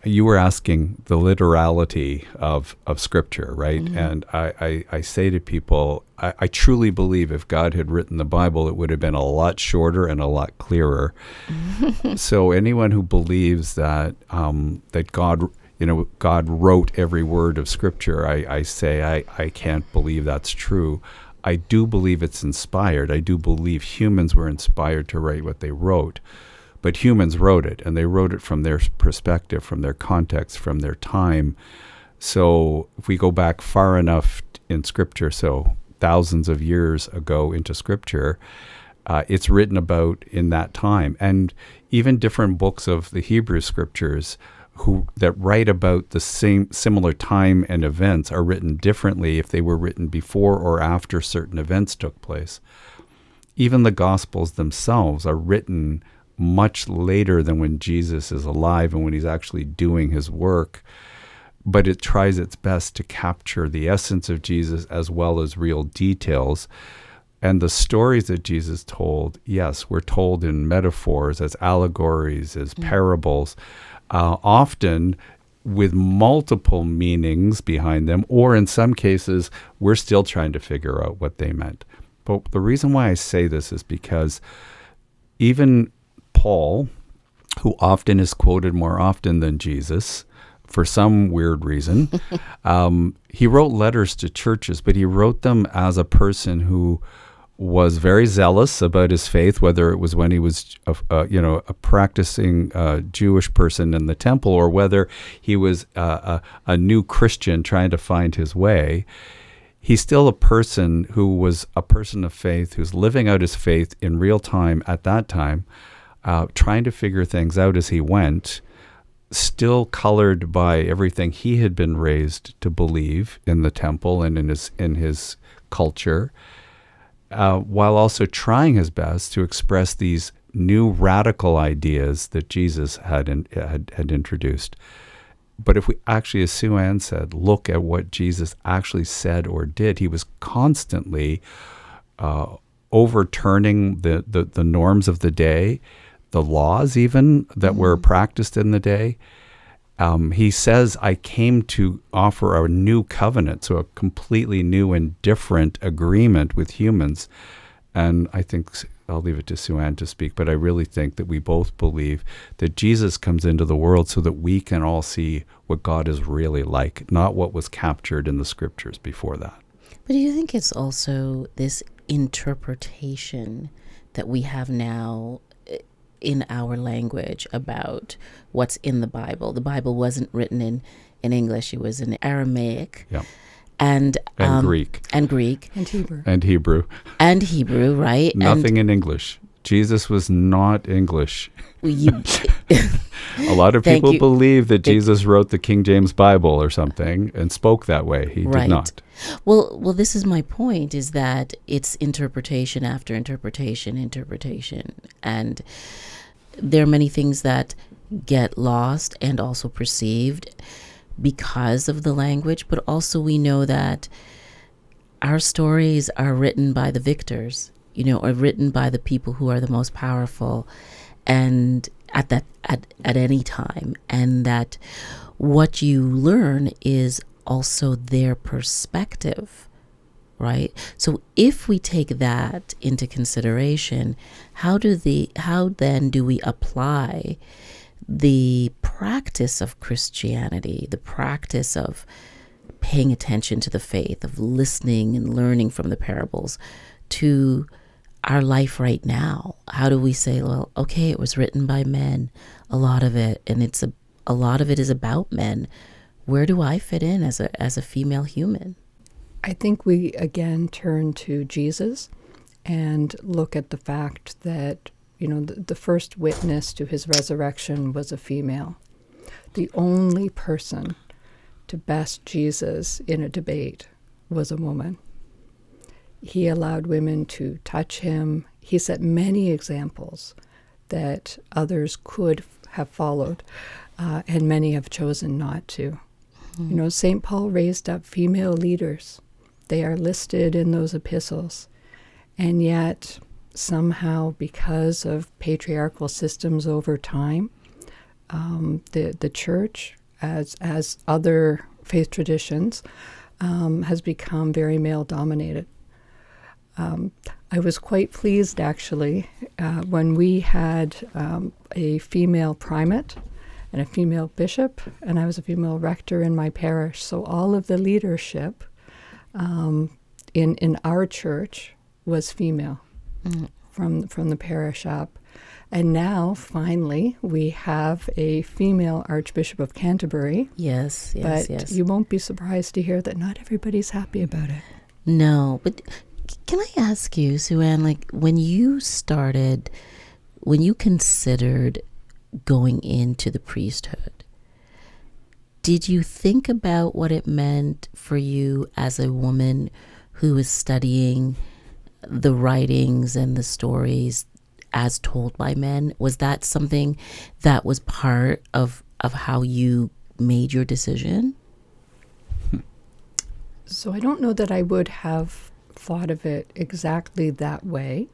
you were asking the literality of Scripture, right? Mm-hmm. And I say to people, I truly believe if God had written the Bible, it would have been a lot shorter and a lot clearer. So anyone who believes that that God wrote every word of Scripture, I say I can't believe that's true. I do believe it's inspired. I do believe humans were inspired to write what they wrote. But humans wrote it, and they wrote it from their perspective, from their context, from their time. So if we go back far enough in Scripture, so thousands of years ago into Scripture, it's written about in that time. And even different books of the Hebrew Scriptures that write about the similar time and events are written differently if they were written before or after certain events took place. Even the Gospels themselves are written much later than when Jesus is alive and when he's actually doing his work, but it tries its best to capture the essence of Jesus as well as real details. And the stories that Jesus told, yes, were told in metaphors, as allegories, as parables, often with multiple meanings behind them, or in some cases, we're still trying to figure out what they meant. But the reason why I say this is because even Paul, who often is quoted more often than Jesus, for some weird reason, he wrote letters to churches, but he wrote them as a person who was very zealous about his faith, whether it was when he was a practicing Jewish person in the temple, or whether he was a new Christian trying to find his way. He's still a person who was a person of faith, who's living out his faith in real time at that time, trying to figure things out as he went, still colored by everything he had been raised to believe in the temple and in his culture, while also trying his best to express these new radical ideas that Jesus had introduced. But if we actually, as Sue Ann said, look at what Jesus actually said or did, he was constantly overturning the norms of the day, the laws even that were practiced in the day. He says, I came to offer a new covenant, so a completely new and different agreement with humans. And I think I'll leave it to Sue Ann to speak, but I really think that we both believe that Jesus comes into the world so that we can all see what God is really like, not what was captured in the Scriptures before that. But do you think it's also this interpretation that we have now in our language about what's in the Bible? The Bible wasn't written in English, it was in Aramaic. Yeah. And Greek. And Greek. And Hebrew. And Hebrew. And Hebrew, right? Nothing in English. Jesus was not English. A lot of people believe that Jesus wrote the King James Bible or something and spoke that way. He did not. Well, this is my point, is that it's interpretation after interpretation. And there are many things that get lost and also perceived because of the language, but also we know that our stories are written by the victors, are written by the people who are the most powerful and at any time, and that what you learn is also their perspective, right? So if we take that into consideration, how then do we apply the practice of Christianity, the practice of paying attention to the faith, of listening and learning from the parables, to our life right now? How do we say, well, okay, it was written by men, a lot of it, and a lot of it is about men. Where do I fit in as a female human? I think we again turn to Jesus and look at the fact that, the first witness to his resurrection was a female. The only person to best Jesus in a debate was a woman. He allowed women to touch him. He set many examples that others could have followed, and many have chosen not to. St. Paul raised up female leaders. They are listed in those epistles. And yet, somehow, because of patriarchal systems over time, The church, as other faith traditions, has become very male dominated. I was quite pleased, actually, when we had a female primate and a female bishop, and I was a female rector in my parish. So all of the leadership in our church was female from the parish up. And now, finally, we have a female Archbishop of Canterbury. Yes. But you won't be surprised to hear that not everybody's happy about it. No, but can I ask you, Sue-Ann, like when you considered going into the priesthood, did you think about what it meant for you as a woman who was studying the writings and the stories as told by men? Was that something that was part of how you made your decision? So I don't know that I would have thought of it exactly that way.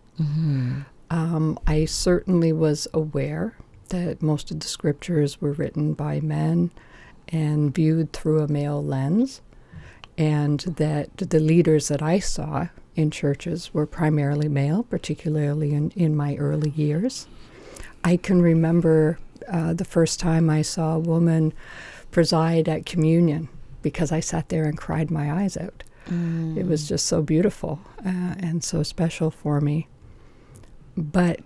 I certainly was aware that most of the scriptures were written by men and viewed through a male lens, and that the leaders that I saw in churches were primarily male, particularly in my early years. I can remember the first time I saw a woman preside at communion, because I sat there and cried my eyes out. It was just so beautiful and so special for me. But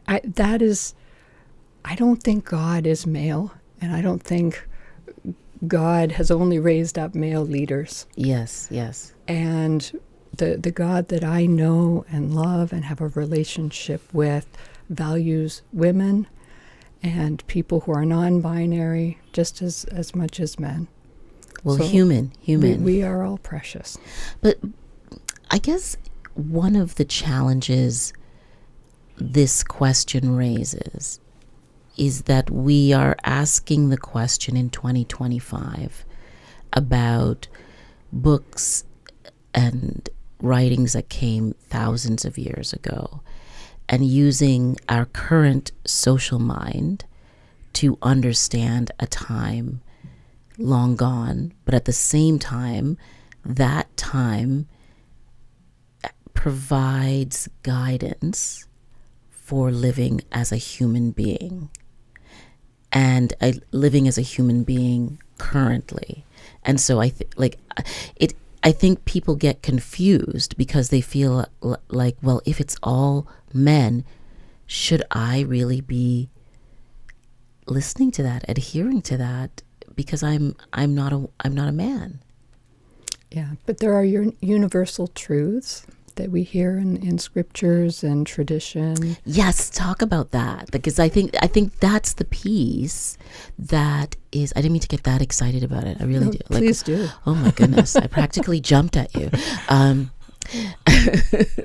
I don't think God is male, and I don't think God has only raised up male leaders. Yes. And the God that I know and love and have a relationship with values women and people who are non-binary just as much as men. Well, So human. We are all precious. But I guess one of the challenges this question raises is that we are asking the question in 2025 about books and writings that came thousands of years ago, and using our current social mind to understand a time long gone, but at the same time, that time provides guidance for living as a human being, and living as a human being currently. And so I think people get confused because they feel like, well, if it's all men, should I really be listening to that, adhering to that? Because I'm not a man. Yeah, but there are universal truths that we hear in scriptures and tradition. Yes, talk about that, because I think that's the piece that is. I didn't mean to get that excited about it. I really do. Please do. Oh my goodness, I practically jumped at you.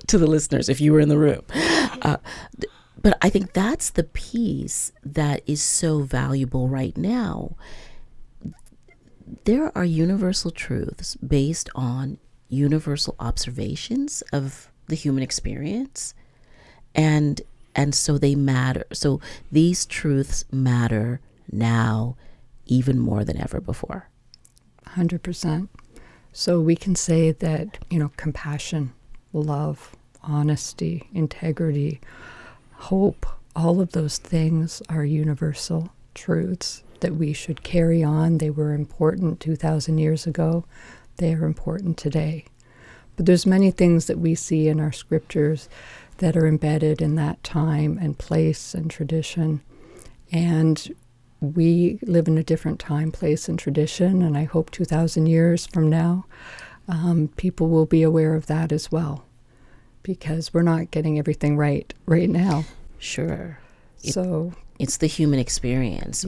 To the listeners, if you were in the room. But I think that's the piece that is so valuable right now. There are universal truths based on universal observations of the human experience, and so they matter. So these truths matter now even more than ever before. 100%. So we can say that, compassion, love, honesty, integrity, hope, all of those things are universal truths that we should carry on. They were important 2,000 years ago. They are important today. But there's many things that we see in our scriptures that are embedded in that time and place and tradition. And we live in a different time, place, and tradition. And I hope 2,000 years from now, people will be aware of that as well, because we're not getting everything right now. Sure. So it's the human experience,